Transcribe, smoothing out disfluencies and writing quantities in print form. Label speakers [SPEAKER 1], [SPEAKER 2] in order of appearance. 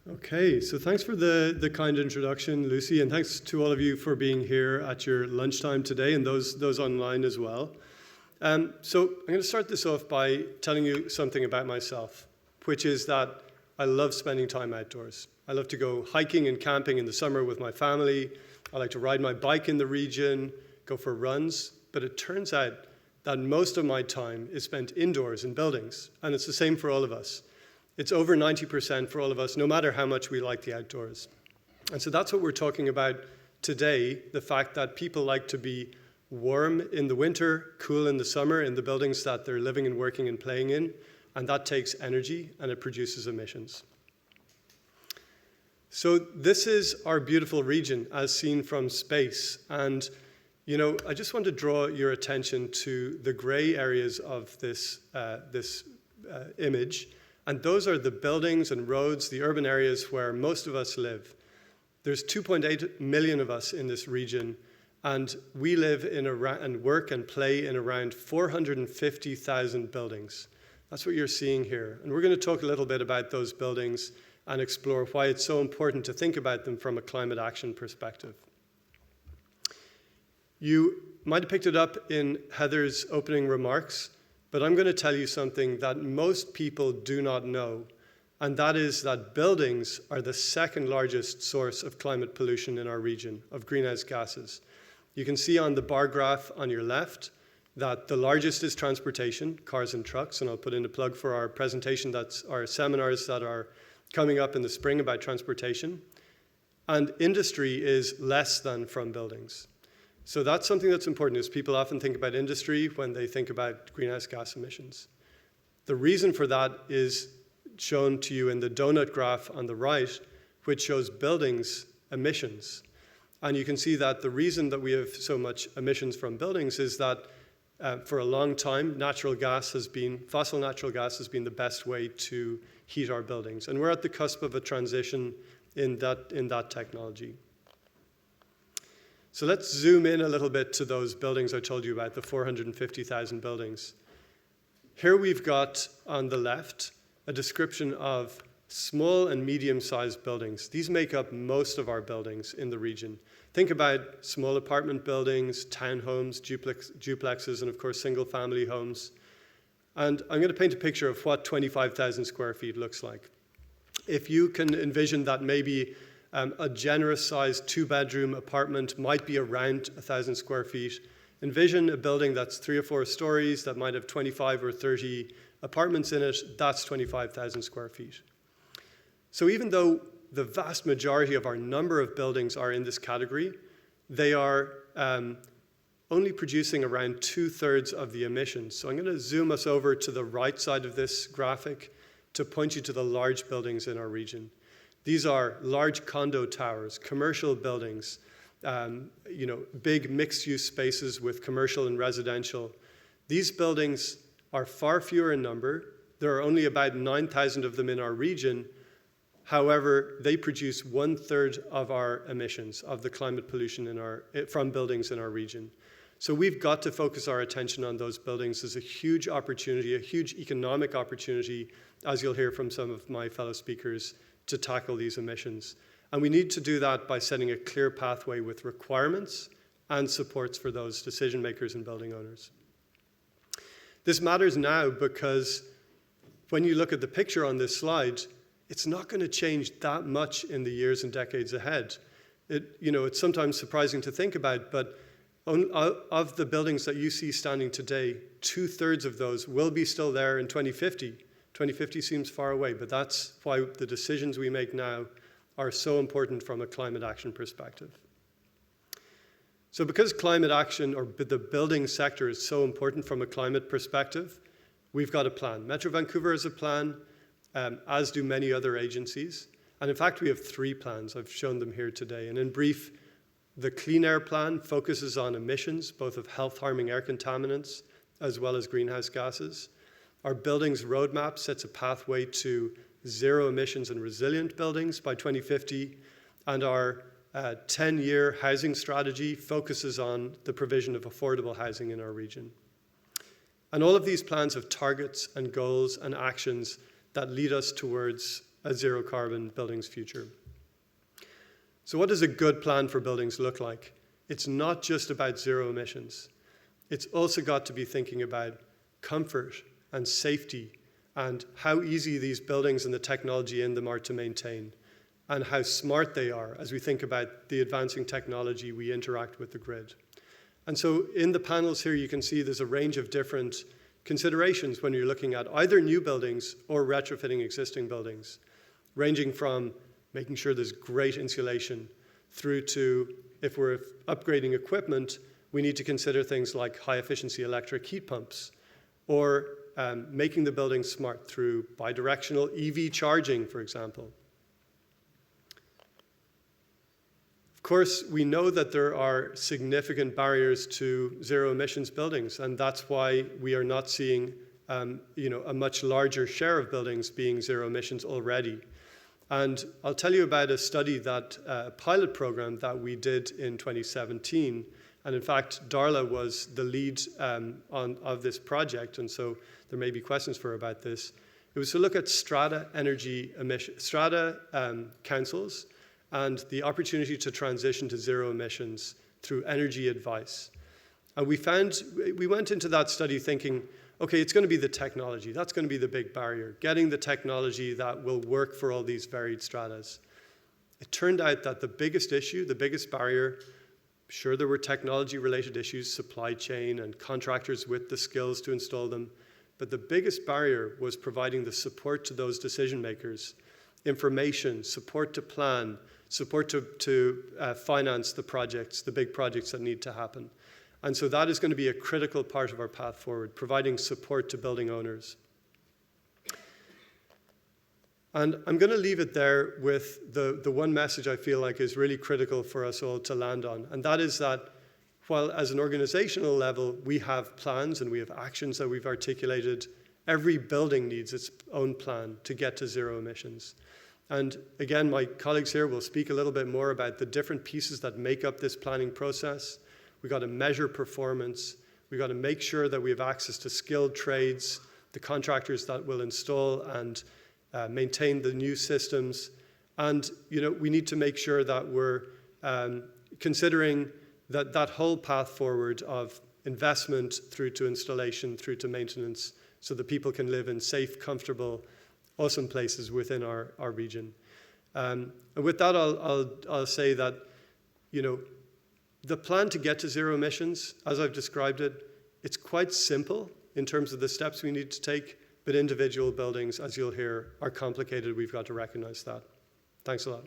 [SPEAKER 1] Okay, so thanks for the kind introduction, Lucy, and thanks to all of you for being here at your lunchtime today, and those online as well. So I'm going to start this off by telling you something about myself, which is that I love spending time outdoors. I love to go hiking and camping in the summer with my family. I like to ride my bike in the region, go for runs, but it turns out that most of my time is spent indoors in buildings, and it's the same for all of us. It's over 90% for all of us, no matter how much we like the outdoors. And so that's what we're talking about today, the fact that people like to be warm in the winter, cool in the summer in the buildings that they're living and working and playing in, and that takes energy and it produces emissions. So this is our beautiful region as seen from space. And, you know, I just want to draw your attention to the gray areas of this image. And those are the buildings and roads, the urban areas where most of us live. There's 2.8 million of us in this region, and we live in and work and play in around 450,000 buildings. That's what you're seeing here. And we're going to talk a little bit about those buildings and explore why it's so important to think about them from a climate action perspective. You might have picked it up in Heather's opening remarks, but I'm going to tell you something that most people do not know, and that is that buildings are the second largest source of climate pollution in our region, of greenhouse gases. You can see on the bar graph on your left that the largest is transportation, cars and trucks, and I'll put in a plug for our presentation, that's our seminars that are coming up in the spring about transportation. And industry is less than from buildings. So that's something that's important, is people often think about industry when they think about greenhouse gas emissions. The reason for that is shown to you in the donut graph on the right, which shows buildings emissions. And you can see that the reason that we have so much emissions from buildings is that for a long time, fossil natural gas has been the best way to heat our buildings. And we're at the cusp of a transition in that technology. So let's zoom in a little bit to those buildings I told you about, the 450,000 buildings. Here we've got on the left a description of small and medium-sized buildings. These make up most of our buildings in the region. Think about small apartment buildings, townhomes, duplexes, and of course single-family homes. And I'm going to paint a picture of what 25,000 square feet looks like. If you can envision that maybe a generous-sized two-bedroom apartment might be around 1,000 square feet. Envision a building that's 3 or 4 stories that might have 25 or 30 apartments in it. That's 25,000 square feet. So even though the vast majority of our number of buildings are in this category, they are only producing around 2/3 of the emissions. So I'm going to zoom us over to the right side of this graphic to point you to the large buildings in our region. These are large condo towers, commercial buildings, big mixed-use spaces with commercial and residential. These buildings are far fewer in number. There are only about 9,000 of them in our region. However, they produce 1/3 of our emissions, of the climate pollution from buildings in our region. So we've got to focus our attention on those buildings as a huge opportunity, a huge economic opportunity, as you'll hear from some of my fellow speakers, to tackle these emissions. And we need to do that by setting a clear pathway with requirements and supports for those decision makers and building owners. This matters now because when you look at the picture on this slide, it's not going to change that much in the years and decades ahead. It's sometimes surprising to think about, but of the buildings that you see standing today, 2/3 of those will be still there in 2050. 2050 seems far away, but that's why the decisions we make now are so important from a climate action perspective. So because climate action, or the building sector, is so important from a climate perspective, we've got a plan. Metro Vancouver has a plan, as do many other agencies. And in fact, we have 3 plans. I've shown them here today. And in brief, the Clean Air Plan focuses on emissions, both of health-harming air contaminants as well as greenhouse gases. Our buildings roadmap sets a pathway to zero emissions and resilient buildings by 2050, and our 10-year housing strategy focuses on the provision of affordable housing in our region. And all of these plans have targets and goals and actions that lead us towards a zero carbon buildings future. So what does a good plan for buildings look like? It's not just about zero emissions. It's also got to be thinking about comfort and safety and how easy these buildings and the technology in them are to maintain, and how smart they are as we think about the advancing technology we interact with the grid. And so in the panels here, you can see there's a range of different considerations when you're looking at either new buildings or retrofitting existing buildings, ranging from making sure there's great insulation through to, if we're upgrading equipment, we need to consider things like high-efficiency electric heat pumps, or making the building smart through bidirectional EV charging, for example. Of course, we know that there are significant barriers to zero emissions buildings, and that's why we are not seeing a much larger share of buildings being zero emissions already. And I'll tell you about a study that, a pilot program that we did in 2017. And in fact, Darla was the lead of this project, and so there may be questions for her about this. It was to look at strata councils and the opportunity to transition to zero emissions through energy advice. And we went into that study thinking, okay, it's going to be the technology. That's going to be the big barrier, getting the technology that will work for all these varied stratas. It turned out that the biggest issue, the biggest barrier, sure, there were technology-related issues, supply chain and contractors with the skills to install them, but the biggest barrier was providing the support to those decision makers, information, support to plan, support to finance the projects, the big projects that need to happen. And so that is going to be a critical part of our path forward, providing support to building owners. And I'm going to leave it there with the one message I feel like is really critical for us all to land on, and that is that while as an organizational level we have plans and we have actions that we've articulated, every building needs its own plan to get to zero emissions. And again, my colleagues here will speak a little bit more about the different pieces that make up this planning process. We've got to measure performance. We've got to make sure that we have access to skilled trades, the contractors that will install and maintain the new systems. And we need to make sure that we're considering that whole path forward of investment through to installation, through to maintenance, so that people can live in safe, comfortable, awesome places within our region. And with that, I'll say that, the plan to get to zero emissions, as I've described it, it's quite simple in terms of the steps we need to take, but individual buildings, as you'll hear, are complicated. We've got to recognize that. Thanks a lot.